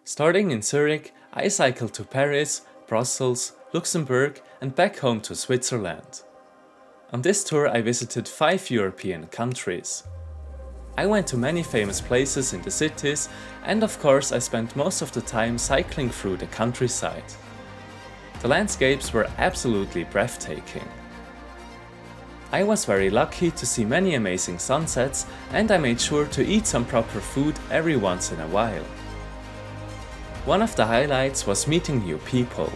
Starting in Zurich, I cycled to Paris, Brussels, Luxembourg and back home to Switzerland. On this tour I visited 5 European countries. I went to many famous places in the cities and of course I spent most of the time cycling through the countryside. The landscapes were absolutely breathtaking. I was very lucky to see many amazing sunsets and I made sure to eat some proper food every once in a while. One of the highlights was meeting new people.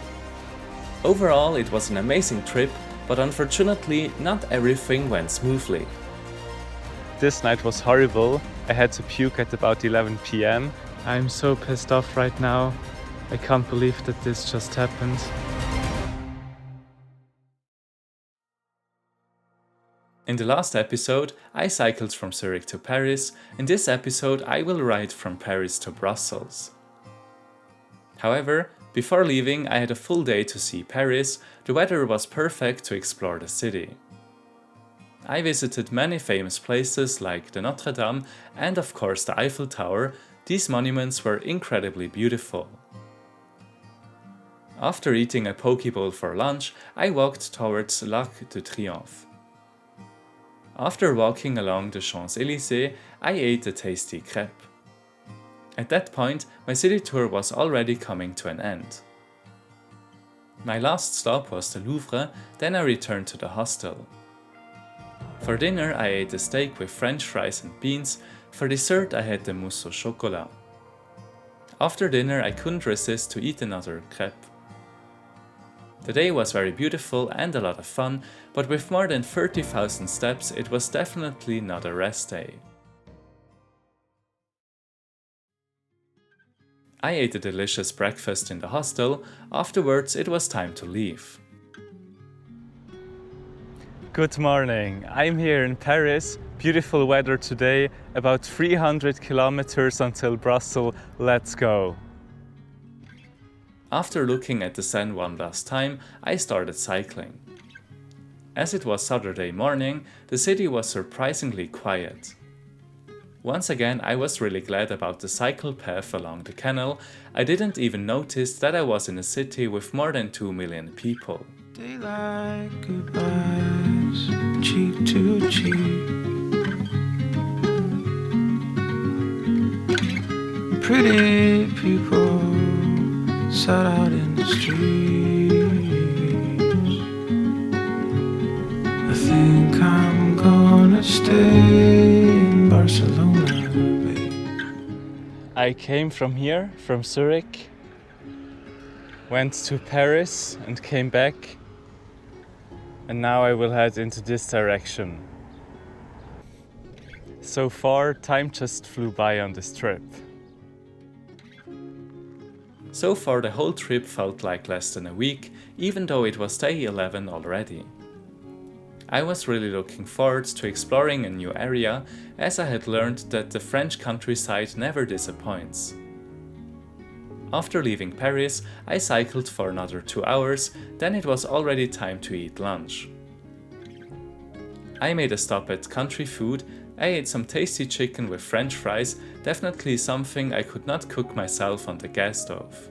Overall, it was an amazing trip, but unfortunately, not everything went smoothly. This night was horrible. I had to puke at about 11 p.m. I'm so pissed off right now. I can't believe that this just happened. In the last episode, I cycled from Zurich to Paris. In this episode, I will ride from Paris to Brussels. However, before leaving, I had a full day to see Paris. The weather was perfect to explore the city. I visited many famous places like the Notre Dame and of course the Eiffel Tower. These monuments were incredibly beautiful. After eating a poke bowl for lunch, I walked towards l'Arc de Triomphe. After walking along the Champs-Élysées, I ate a tasty crepe. At that point, my city tour was already coming to an end. My last stop was the Louvre, then I returned to the hostel. For dinner I ate a steak with French fries and beans, for dessert I had the mousse au chocolat. After dinner I couldn't resist to eat another crepe. The day was very beautiful and a lot of fun, but with more than 30,000 steps it was definitely not a rest day. I ate a delicious breakfast in the hostel. Afterwards, it was time to leave. Good morning. I'm here in Paris. Beautiful weather today. About 300 kilometers until Brussels. Let's go. After looking at the Seine one last time, I started cycling. As it was Saturday morning, the city was surprisingly quiet. Once again, I was really glad about the cycle path along the canal. I didn't even notice that I was in a city with more than 2 million people. Daylight goodbyes, cheek to cheek. Pretty people sat out in the streets. I think I'm gonna stay in Barcelona, babe. I came from here, from Zurich, went to Paris and came back, and now I will head into this direction. So far, time just flew by on this trip. So far the whole trip felt like less than a week, even though it was day 11 already. I was really looking forward to exploring a new area, as I had learned that the French countryside never disappoints. After leaving Paris, I cycled for another 2 hours, then it was already time to eat lunch. I made a stop at Country Food. I ate some tasty chicken with French fries, definitely something I could not cook myself on the gas stove.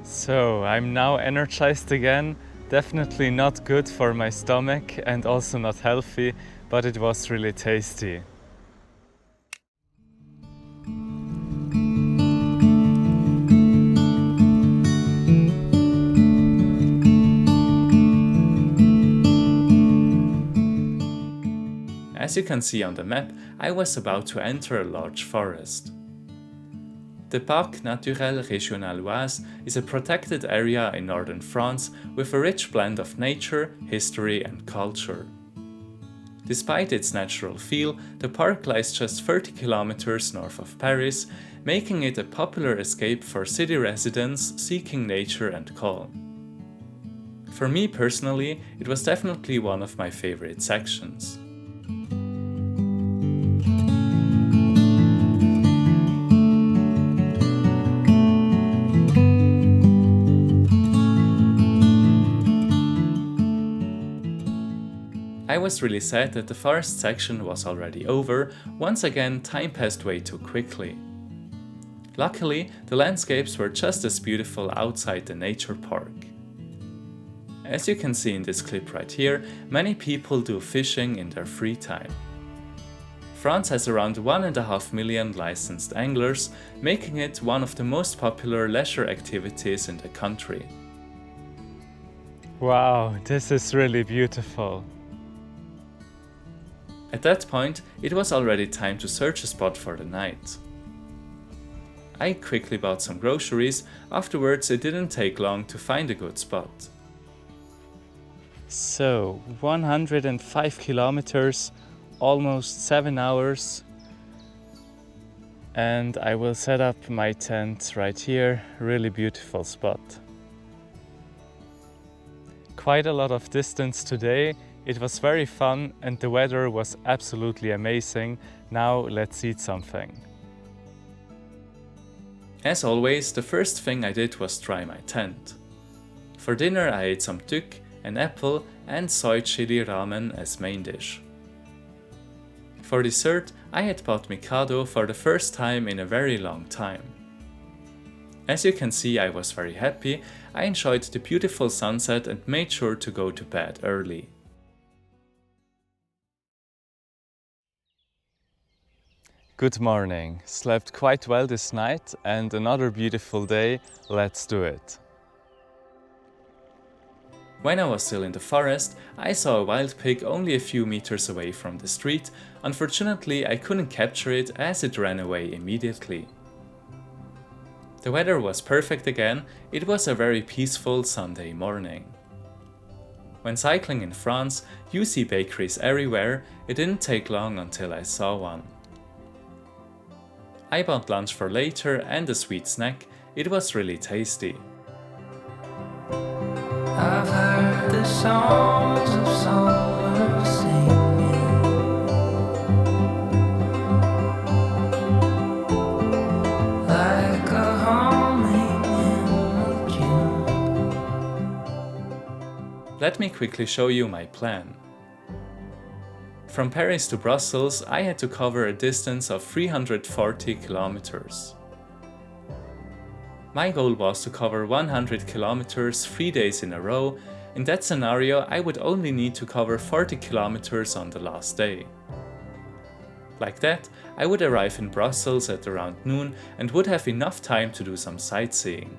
So, I'm now energized again. Definitely not good for my stomach and also not healthy, but it was really tasty. As you can see on the map, I was about to enter a large forest. The Parc Naturel Régional Oise is a protected area in northern France with a rich blend of nature, history and culture. Despite its natural feel, the park lies just 30 kilometers north of Paris, making it a popular escape for city residents seeking nature and calm. For me personally, it was definitely one of my favorite sections. I was really sad that the forest section was already over. Once again, time passed way too quickly. Luckily, the landscapes were just as beautiful outside the nature park. As you can see in this clip right here, many people do fishing in their free time. France has around 1.5 million licensed anglers, making it one of the most popular leisure activities in the country. Wow, this is really beautiful. At that point, it was already time to search a spot for the night. I quickly bought some groceries, afterwards it didn't take long to find a good spot. So, 105 kilometers, almost 7 hours, and I will set up my tent right here. Really beautiful spot. Quite a lot of distance today. It was very fun and the weather was absolutely amazing. Now let's eat something. As always, the first thing I did was try my tent. For dinner I ate some tteok, an apple and soy chili ramen as main dish. For dessert, I had bought Mikado for the first time in a very long time. As you can see, I was very happy. I enjoyed the beautiful sunset and made sure to go to bed early. Good morning. Slept quite well this night and another beautiful day. Let's do it. When I was still in the forest, I saw a wild pig only a few meters away from the street. Unfortunately, I couldn't capture it as it ran away immediately. The weather was perfect again. It was a very peaceful Sunday morning. When cycling in France, you see bakeries everywhere. It didn't take long until I saw one. I bought lunch for later and a sweet snack. It was really tasty. I've heard the songs of summer singing, like a humming in June. Let me quickly show you my plan. From Paris to Brussels, I had to cover a distance of 340 kilometers. My goal was to cover 100 kilometers 3 days in a row. In that scenario, I would only need to cover 40 kilometers on the last day. Like that, I would arrive in Brussels at around noon and would have enough time to do some sightseeing.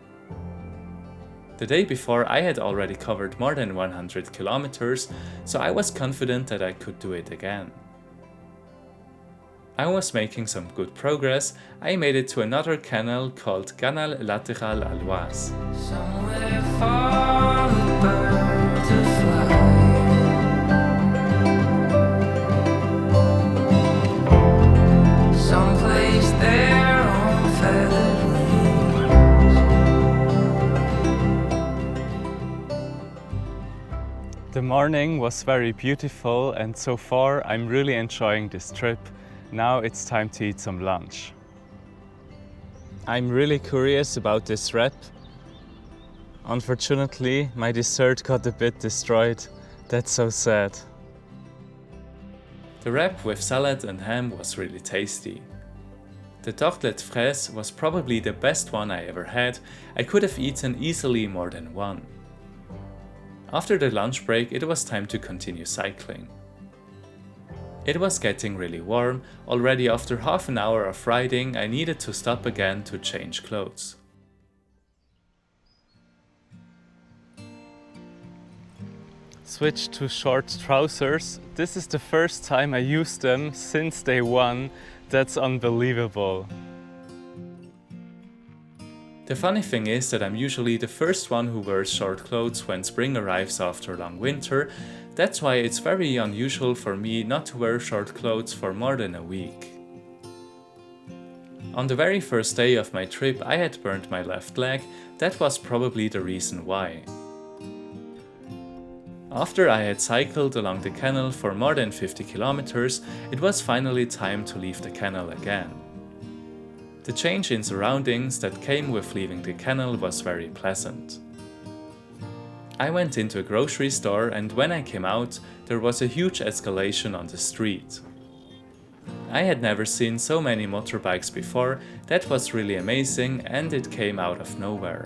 The day before, I had already covered more than 100 kilometers, so I was confident that I could do it again. I was making some good progress. I made it to another canal called Canal Latéral à l'Oise. Somewhere far the birds are flying, someplace there on feathered wings. The morning was very beautiful and so far I'm really enjoying this trip. Now it's time to eat some lunch. I'm really curious about this wrap. Unfortunately, my dessert got a bit destroyed. That's so sad. The wrap with salad and ham was really tasty. The tartelette fraise was probably the best one I ever had. I could have eaten easily more than one. After the lunch break, it was time to continue cycling. It was getting really warm. Already after half an hour of riding, I needed to stop again to change clothes. Switch to short trousers. This is the first time I used them since day one. That's unbelievable. The funny thing is that I'm usually the first one who wears short clothes when spring arrives after long winter. That's why it's very unusual for me not to wear short clothes for more than a week. On the very first day of my trip, I had burned my left leg. That was probably the reason why. After I had cycled along the canal for more than 50 kilometers, it was finally time to leave the canal again. The change in surroundings that came with leaving the canal was very pleasant. I went into a grocery store and when I came out, there was a huge escalation on the street. I had never seen so many motorbikes before. That was really amazing, and it came out of nowhere.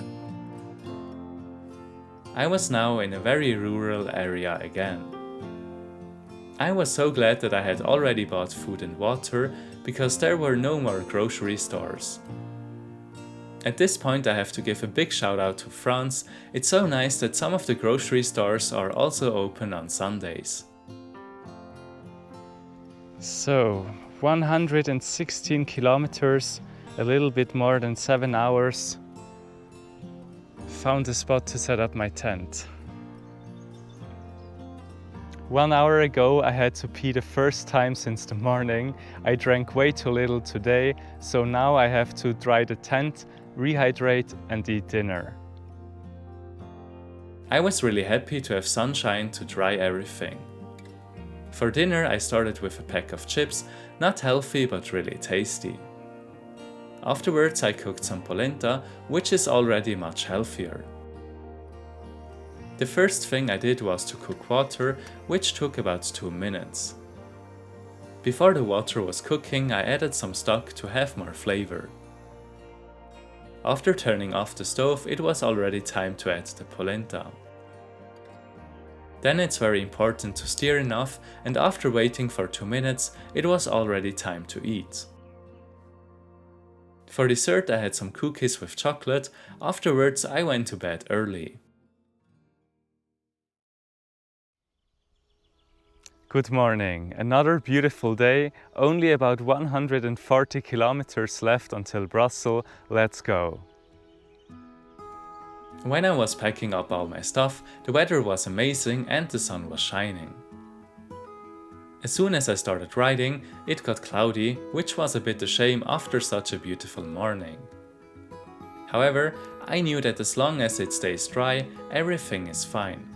I was now in a very rural area again. I was so glad that I had already bought food and water, because there were no more grocery stores. At this point I have to give a big shout out to France. It's so nice that some of the grocery stores are also open on Sundays. So, 116 kilometers, a little bit more than 7 hours. Found a spot to set up my tent. 1 hour ago I had to pee the first time since the morning. I drank way too little today, so now I have to dry the tent, rehydrate and eat dinner. I was really happy to have sunshine to dry everything. For dinner I started with a pack of chips, not healthy but really tasty. Afterwards I cooked some polenta, which is already much healthier. The first thing I did was to cook water, which took about 2 minutes. Before the water was cooking, I added some stock to have more flavor. After turning off the stove, it was already time to add the polenta. Then it's very important to stir enough, and after waiting for 2 minutes, it was already time to eat. For dessert I had some cookies with chocolate. Afterwards I went to bed early. Good morning, another beautiful day, only about 140 kilometers left until Brussels. Let's go! When I was packing up all my stuff, the weather was amazing and the sun was shining. As soon as I started riding, it got cloudy, which was a bit a shame after such a beautiful morning. However, I knew that as long as it stays dry, everything is fine.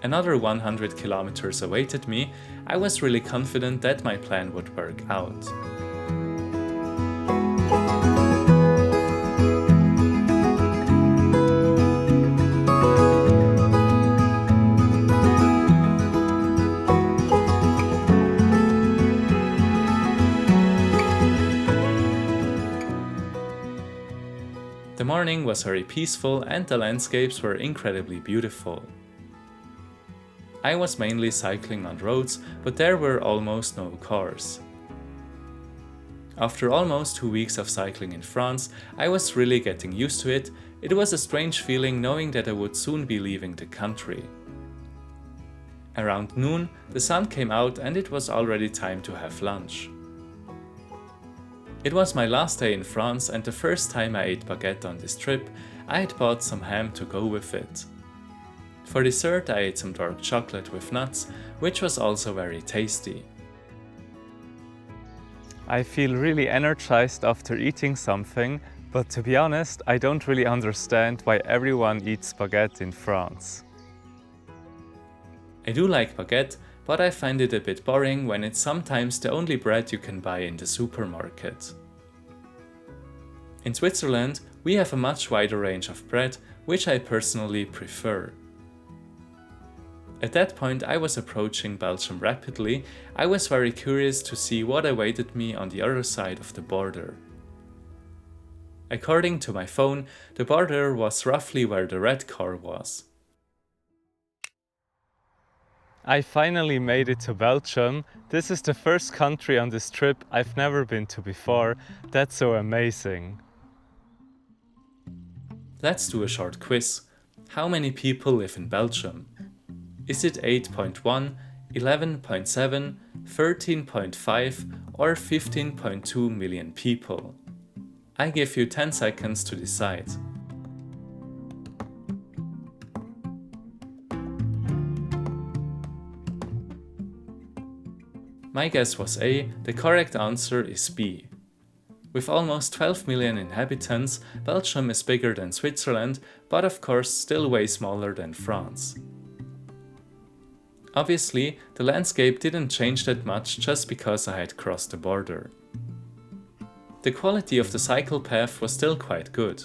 Another 100 kilometers awaited me. I was really confident that my plan would work out. The morning was very peaceful and the landscapes were incredibly beautiful. I was mainly cycling on roads, but there were almost no cars. After almost 2 weeks of cycling in France, I was really getting used to it. It was a strange feeling knowing that I would soon be leaving the country. Around noon, the sun came out and it was already time to have lunch. It was my last day in France and the first time I ate baguette on this trip. I had bought some ham to go with it. For dessert I ate some dark chocolate with nuts, which was also very tasty. I feel really energized after eating something, but to be honest, I don't really understand why everyone eats baguette in France. I do like baguette, but I find it a bit boring when it's sometimes the only bread you can buy in the supermarket. In Switzerland, we have a much wider range of bread, which I personally prefer. At that point I was approaching Belgium rapidly. I was very curious to see what awaited me on the other side of the border. According to my phone, the border was roughly where the red car was. I finally made it to Belgium. This is the first country on this trip I've never been to before. That's so amazing. Let's do a short quiz. How many people live in Belgium? Is it 8.1, 11.7, 13.5 or 15.2 million people? I give you 10 seconds to decide. My guess was A, the correct answer is B. With almost 12 million inhabitants, Belgium is bigger than Switzerland, but of course still way smaller than France. Obviously, the landscape didn't change that much just because I had crossed the border. The quality of the cycle path was still quite good.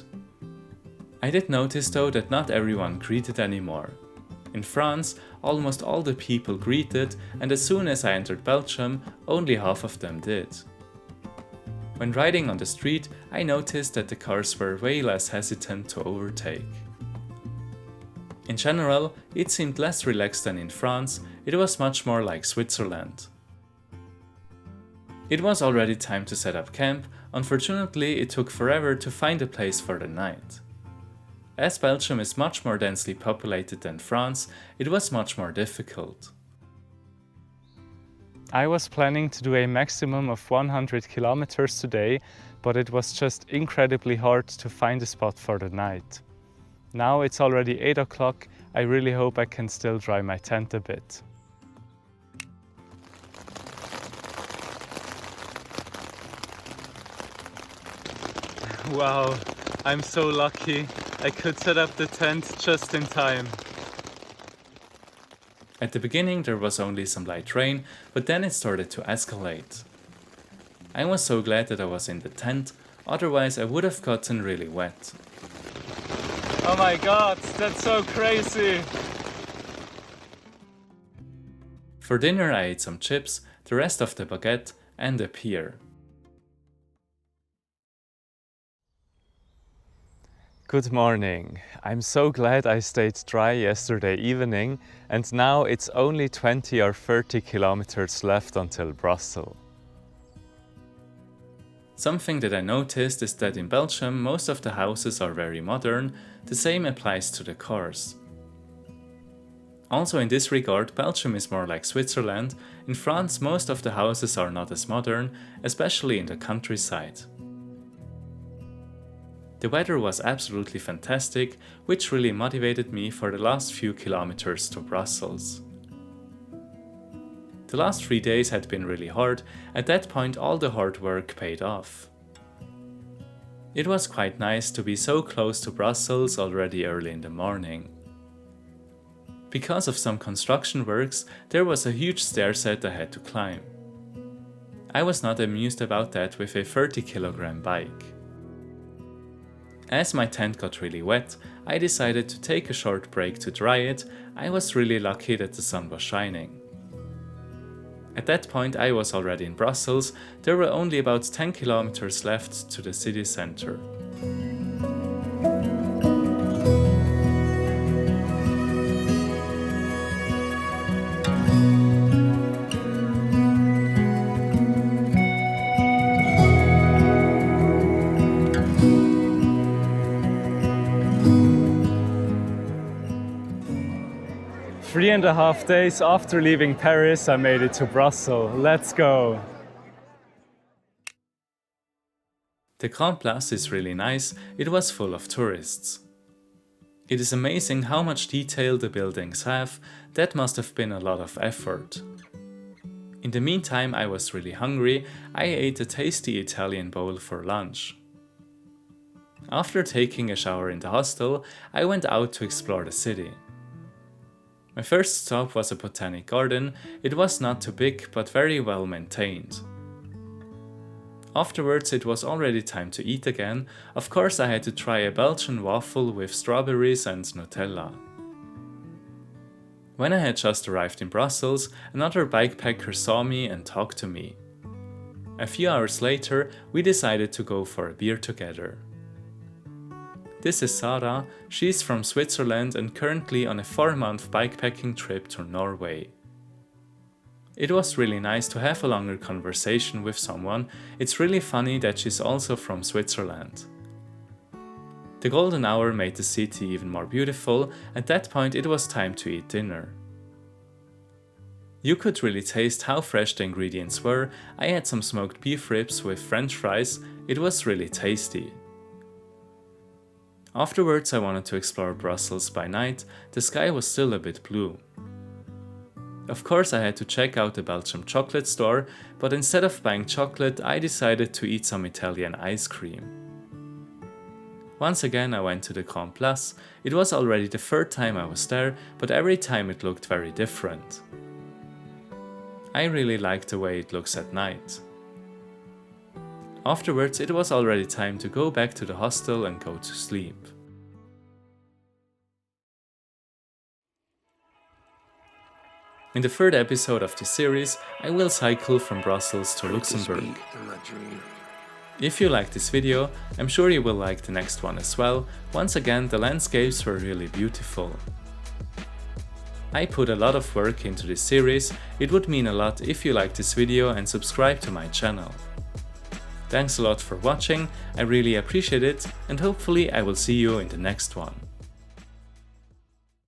I did notice though that not everyone greeted anymore. In France, almost all the people greeted, and as soon as I entered Belgium, only half of them did. When riding on the street, I noticed that the cars were way less hesitant to overtake. In general, it seemed less relaxed than in France, it was much more like Switzerland. It was already time to set up camp. Unfortunately, it took forever to find a place for the night. As Belgium is much more densely populated than France, it was much more difficult. I was planning to do a maximum of 100 kilometers today, but it was just incredibly hard to find a spot for the night. Now it's already 8 o'clock, I really hope I can still dry my tent a bit. Wow, I'm so lucky. I could set up the tent just in time. At the beginning there was only some light rain, but then it started to escalate. I was so glad that I was in the tent, otherwise I would have gotten really wet. Oh my god, that's so crazy! For dinner I ate some chips, the rest of the baguette and a pear. Good morning. I'm so glad I stayed dry yesterday evening, and now it's only 20 or 30 kilometers left until Brussels. Something that I noticed is that in Belgium most of the houses are very modern, the same applies to the cars. Also in this regard, Belgium is more like Switzerland. In France most of the houses are not as modern, especially in the countryside. The weather was absolutely fantastic, which really motivated me for the last few kilometers to Brussels. The last 3 days had been really hard. At that point all the hard work paid off. It was quite nice to be so close to Brussels already early in the morning. Because of some construction works, there was a huge stair set I had to climb. I was not amused about that with a 30-kilogram bike. As my tent got really wet, I decided to take a short break to dry it. I was really lucky that the sun was shining. At that point I was already in Brussels. There were only about 10 kilometers left to the city center. Three and a half days after leaving Paris, I made it to Brussels. Let's go! The Grand Place is really nice, it was full of tourists. It is amazing how much detail the buildings have, that must have been a lot of effort. In the meantime I was really hungry, I ate a tasty Italian bowl for lunch. After taking a shower in the hostel, I went out to explore the city. My first stop was a botanic garden. It was not too big but very well maintained. Afterwards it was already time to eat again. Of course I had to try a Belgian waffle with strawberries and Nutella. When I had just arrived in Brussels, another bikepacker saw me and talked to me. A few hours later we decided to go for a beer together. This is Sarah, she's from Switzerland and currently on a 4-month bikepacking trip to Norway. It was really nice to have a longer conversation with someone. It's really funny that she's also from Switzerland. The golden hour made the city even more beautiful. At that point it was time to eat dinner. You could really taste how fresh the ingredients were. I had some smoked beef ribs with French fries. It was really tasty. Afterwards I wanted to explore Brussels by night. The sky was still a bit blue. Of course I had to check out the Belgium chocolate store, but instead of buying chocolate I decided to eat some Italian ice cream. Once again I went to the Grand Place. It was already the 3rd time I was there, but every time it looked very different. I really liked the way it looks at night. Afterwards it was already time to go back to the hostel and go to sleep. In the third episode of this series, I will cycle from Brussels to Luxembourg. If you like this video, I'm sure you will like the next one as well. Once again, the landscapes were really beautiful. I put a lot of work into this series. It would mean a lot if you like this video and subscribe to my channel. Thanks a lot for watching, I really appreciate it, and hopefully I will see you in the next one.